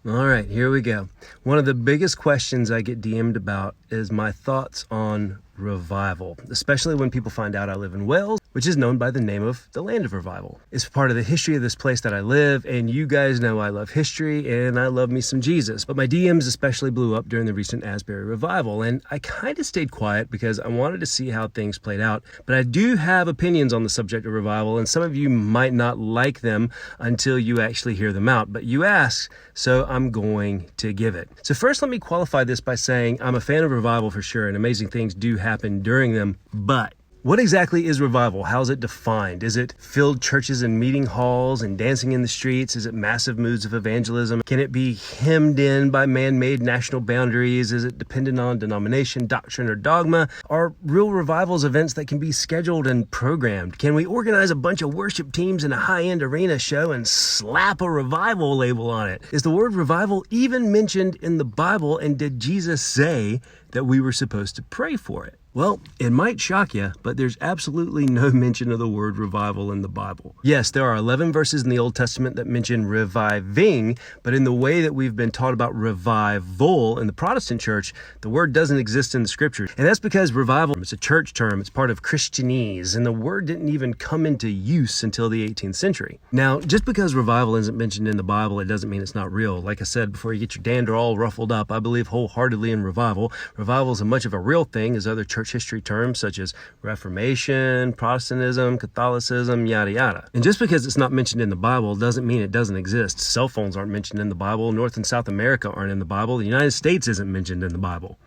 All right, here we go. One of the biggest questions I get DM'd about is my thoughts on revival, especially when people find out I live in Wales, which is known by the name of the land of revival. It's part of the history of this place that I live, and you guys know I love history and I love me some Jesus. But my DMs especially blew up during the recent Asbury revival, and I kind of stayed quiet because I wanted to see how things played out. But I do have opinions on the subject of revival, and some of you might not like them until you actually hear them out. But you asked, so I'm going to give it. So first, let me qualify this by saying I'm a fan of revival for sure, and amazing things do happen during them, but what exactly is revival? How's it defined? Is it filled churches and meeting halls and dancing in the streets? Is it massive moods of evangelism? Can it be hemmed in by man-made national boundaries? Is it dependent on denomination, doctrine, or dogma? Are real revivals events that can be scheduled and programmed? Can we organize a bunch of worship teams in a high-end arena show and slap a revival label on it? Is the word revival even mentioned in the Bible, and did Jesus say that we were supposed to pray for it? Well, it might shock you, but there's absolutely no mention of the word revival in the Bible. Yes, there are 11 verses in the Old Testament that mention reviving, but in the way that we've been taught about revival in the Protestant church, the word doesn't exist in the scriptures. And that's because revival is a church term. It's part of Christianese, and the word didn't even come into use until the 18th century. Now, just because revival isn't mentioned in the Bible, it doesn't mean it's not real. Like I said, before you get your dander all ruffled up, I believe wholeheartedly in revival. Revival is as much of a real thing as other church history terms such as Reformation, Protestantism, Catholicism, yada yada. And just because it's not mentioned in the Bible doesn't mean it doesn't exist. Cell phones aren't mentioned in the Bible. North and South America aren't in the Bible. The United States isn't mentioned in the Bible.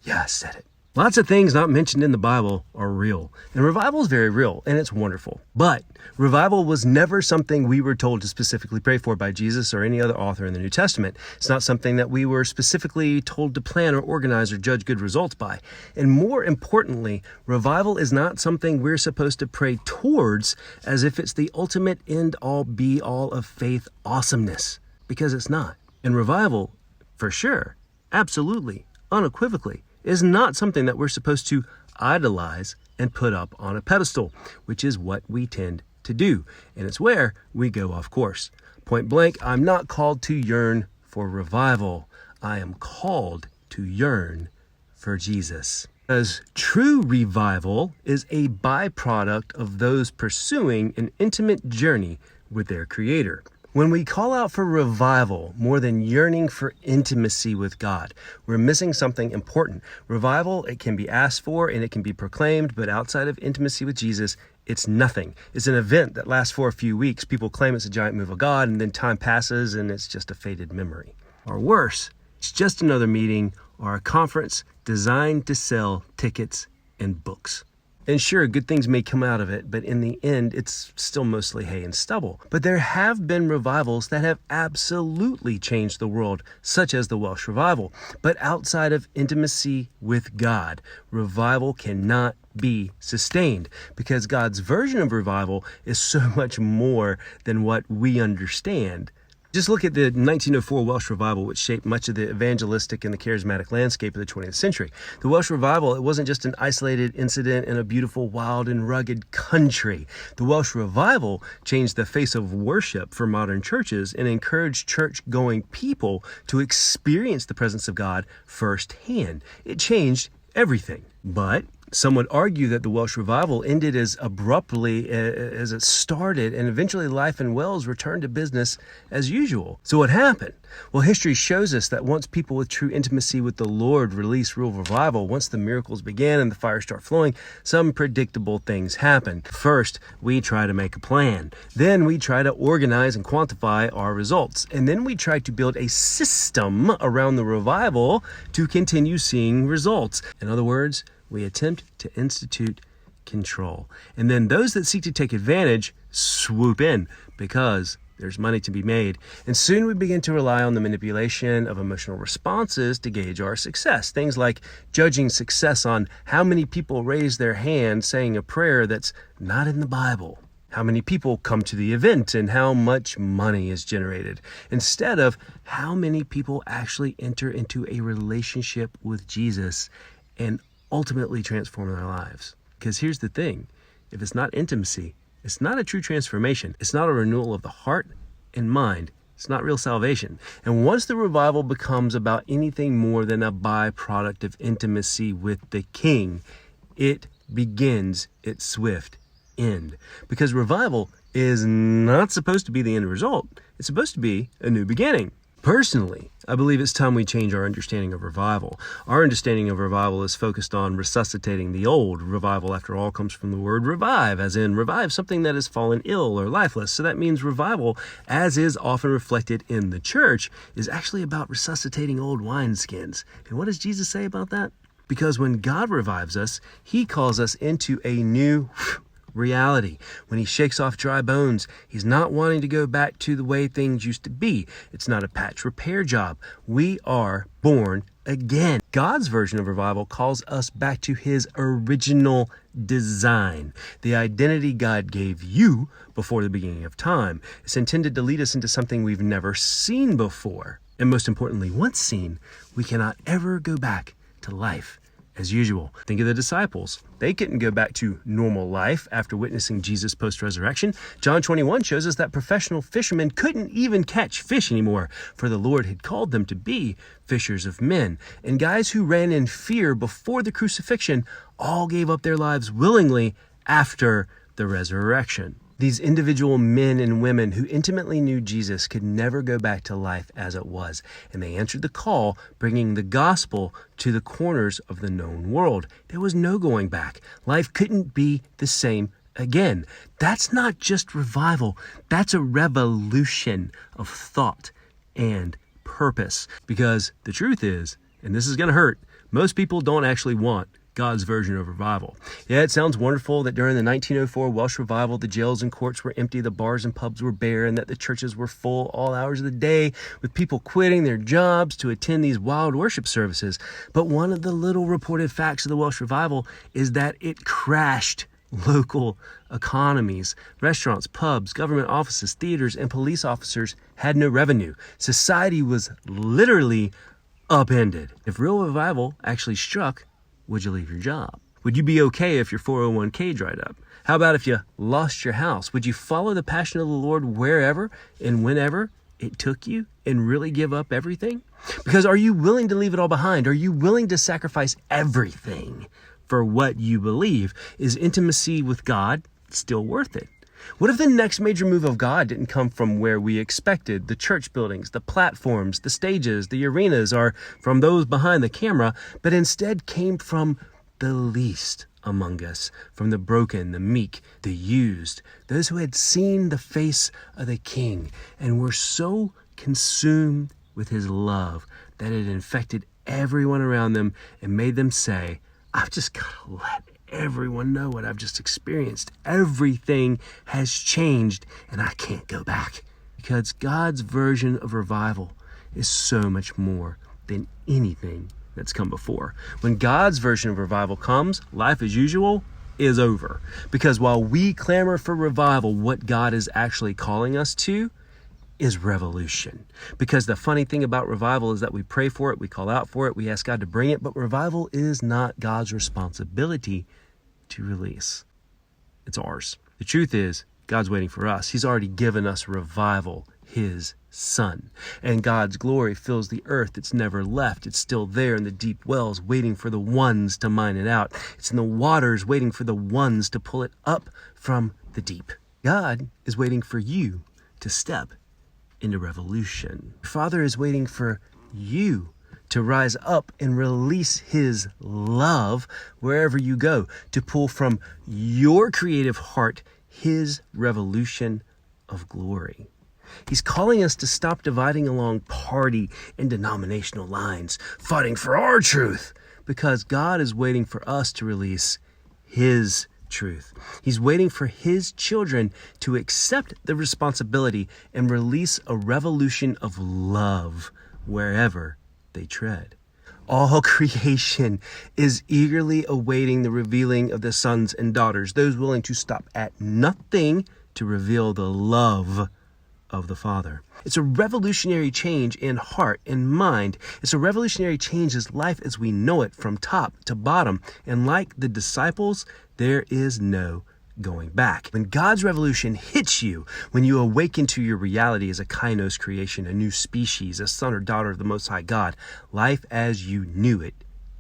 Yeah, I said it. Lots of things not mentioned in the Bible are real. And revival is very real, and it's wonderful. But revival was never something we were told to specifically pray for by Jesus or any other author in the New Testament. It's not something that we were specifically told to plan or organize or judge good results by. And more importantly, revival is not something we're supposed to pray towards as if it's the ultimate end-all, be-all of faith awesomeness. Because it's not. And revival, for sure, absolutely, unequivocally, is not something that we're supposed to idolize and put up on a pedestal, which is what we tend to do. And it's where we go off course. Point blank, I'm not called to yearn for revival. I am called to yearn for Jesus. Because true revival is a byproduct of those pursuing an intimate journey with their Creator. When we call out for revival more than yearning for intimacy with God, we're missing something important. Revival, it can be asked for and it can be proclaimed, but outside of intimacy with Jesus, it's nothing. It's an event that lasts for a few weeks. People claim it's a giant move of God, and then time passes and it's just a faded memory. Or worse, it's just another meeting or a conference designed to sell tickets and books. And sure, good things may come out of it, but in the end, it's still mostly hay and stubble. But there have been revivals that have absolutely changed the world, such as the Welsh revival. But outside of intimacy with God, revival cannot be sustained because God's version of revival is so much more than what we understand. Just look at the 1904 Welsh revival, which shaped much of the evangelistic and the charismatic landscape of the 20th century. The Welsh revival, it wasn't just an isolated incident in a beautiful, wild, and rugged country. The Welsh revival changed the face of worship for modern churches and encouraged church-going people to experience the presence of God firsthand. It changed everything. But some would argue that the Welsh revival ended as abruptly as it started, and eventually life in Wales returned to business as usual. So what happened? Well, history shows us that once people with true intimacy with the Lord release real revival, once the miracles began and the fire start flowing, some predictable things happen. First, we try to make a plan. Then we try to organize and quantify our results. And then we try to build a system around the revival to continue seeing results. In other words, we attempt to institute control. And then those that seek to take advantage swoop in because there's money to be made. And soon we begin to rely on the manipulation of emotional responses to gauge our success. Things like judging success on how many people raise their hand saying a prayer that's not in the Bible. How many people come to the event and how much money is generated, instead of how many people actually enter into a relationship with Jesus and ultimately transform their lives. Because here's the thing, if it's not intimacy, it's not a true transformation. It's not a renewal of the heart and mind It's not real salvation. And once the revival becomes about anything more than a byproduct of intimacy with the King, it begins its swift end. Because revival is not supposed to be the end result. It's supposed to be a new beginning. Personally, I believe it's time we change our understanding of revival. Our understanding of revival is focused on resuscitating the old. Revival, after all, comes from the word revive, as in revive something that has fallen ill or lifeless. So that means revival, as is often reflected in the church, is actually about resuscitating old wineskins. And what does Jesus say about that? Because when God revives us, he calls us into a new reality. When he shakes off dry bones, he's not wanting to go back to the way things used to be. It's not a patch repair job. We are born again. God's version of revival calls us back to his original design, the identity God gave you before the beginning of time. It's intended to lead us into something we've never seen before. And most importantly, once seen, we cannot ever go back to life as usual. Think of the disciples. They couldn't go back to normal life after witnessing Jesus post-resurrection. John 21 shows us that professional fishermen couldn't even catch fish anymore, for the Lord had called them to be fishers of men. And guys who ran in fear before the crucifixion all gave up their lives willingly after the resurrection. These individual men and women who intimately knew Jesus could never go back to life as it was, and they answered the call, bringing the gospel to the corners of the known world. There was no going back. Life couldn't be the same again. That's not just revival. That's a revolution of thought and purpose. Because the truth is, and this is going to hurt, most people don't actually want God's version of revival. Yeah, it sounds wonderful that during the 1904 Welsh revival, the jails and courts were empty, the bars and pubs were bare, and that the churches were full all hours of the day, with people quitting their jobs to attend these wild worship services. But one of the little reported facts of the Welsh revival is that it crashed local economies. Restaurants, pubs, government offices, theaters, and police officers had no revenue. Society was literally upended. If real revival actually struck, would you leave your job? Would you be okay if your 401k dried up? How about if you lost your house? Would you follow the passion of the Lord wherever and whenever it took you and really give up everything? Because are you willing to leave it all behind? Are you willing to sacrifice everything for what you believe? Is intimacy with God still worth it? What if the next major move of God didn't come from where we expected? The church buildings, the platforms, the stages, the arenas, or from those behind the camera, but instead came from the least among us, from the broken, the meek, the used, those who had seen the face of the King and were so consumed with his love that it infected everyone around them and made them say, I've just got to let everyone know what I've just experienced. Everything has changed and I can't go back. Because God's version of revival is so much more than anything that's come before. When God's version of revival comes, life as usual is over. Because while we clamor for revival, what God is actually calling us to is revolution. Because the funny thing about revival is that we pray for it, we call out for it, we ask God to bring it, but revival is not God's responsibility to release. It's ours. The truth is, God's waiting for us. He's already given us revival, his Son. And God's glory fills the earth. It's never left. It's still there in the deep wells, waiting for the ones to mine it out. It's in the waters, waiting for the ones to pull it up from the deep. God is waiting for you to step into revolution. Your Father is waiting for you to rise up and release his love wherever you go, to pull from your creative heart his revolution of glory. He's calling us to stop dividing along party and denominational lines, fighting for our truth, because God is waiting for us to release his truth. He's waiting for his children to accept the responsibility and release a revolution of love wherever they tread. All creation is eagerly awaiting the revealing of the sons and daughters, those willing to stop at nothing to reveal the love of the Father. It's a revolutionary change in heart and mind. It's a revolutionary change as life as we know it from top to bottom. And like the disciples, there is no going back. When God's revolution hits you, when you awaken to your reality as a kainos creation, a new species, a son or daughter of the Most High God, life as you knew it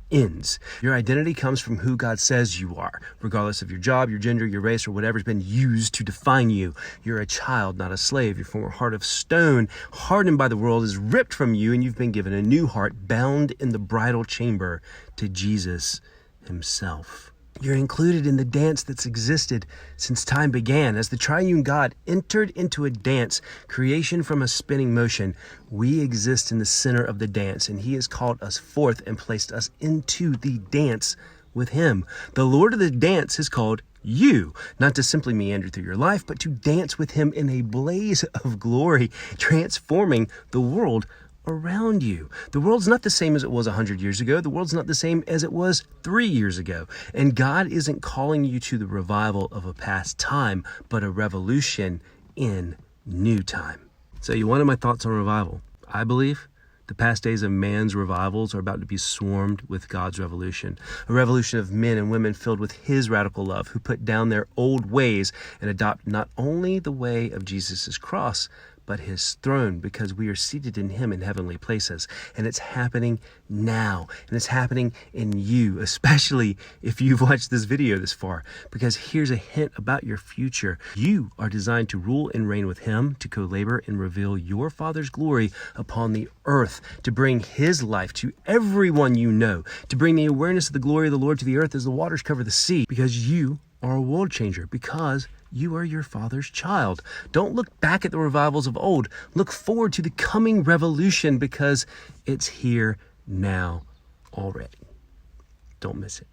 ends. Your identity comes from who God says you are, regardless of your job, your gender, your race, or whatever's been used to define you. You're a child, not a slave. Your former heart of stone, hardened by the world, is ripped from you, and you've been given a new heart, bound in the bridal chamber to Jesus himself. You're included in the dance that's existed since time began. As the triune God entered into a dance, creation from a spinning motion, we exist in the center of the dance, and he has called us forth and placed us into the dance with him. The Lord of the dance is called you, not to simply meander through your life, but to dance with him in a blaze of glory, transforming the world around you. The world's not the same as it was 100 years ago. The world's not the same as it was 3 years ago. And God isn't calling you to the revival of a past time, but a revolution in new time. So you wanted my thoughts on revival. I believe the past days of man's revivals are about to be swarmed with God's revolution. A revolution of men and women filled with his radical love, who put down their old ways and adopt not only the way of Jesus' cross, but his throne, because we are seated in him in heavenly places. And it's happening now. And it's happening in you, especially if you've watched this video this far, because here's a hint about your future. You are designed to rule and reign with him, to co-labor and reveal your Father's glory upon the earth, to bring his life to everyone you know, to bring the awareness of the glory of the Lord to the earth as the waters cover the sea, because you are a world changer, because you are your Father's child. Don't look back at the revivals of old. Look forward to the coming revolution, because it's here now already. Don't miss it.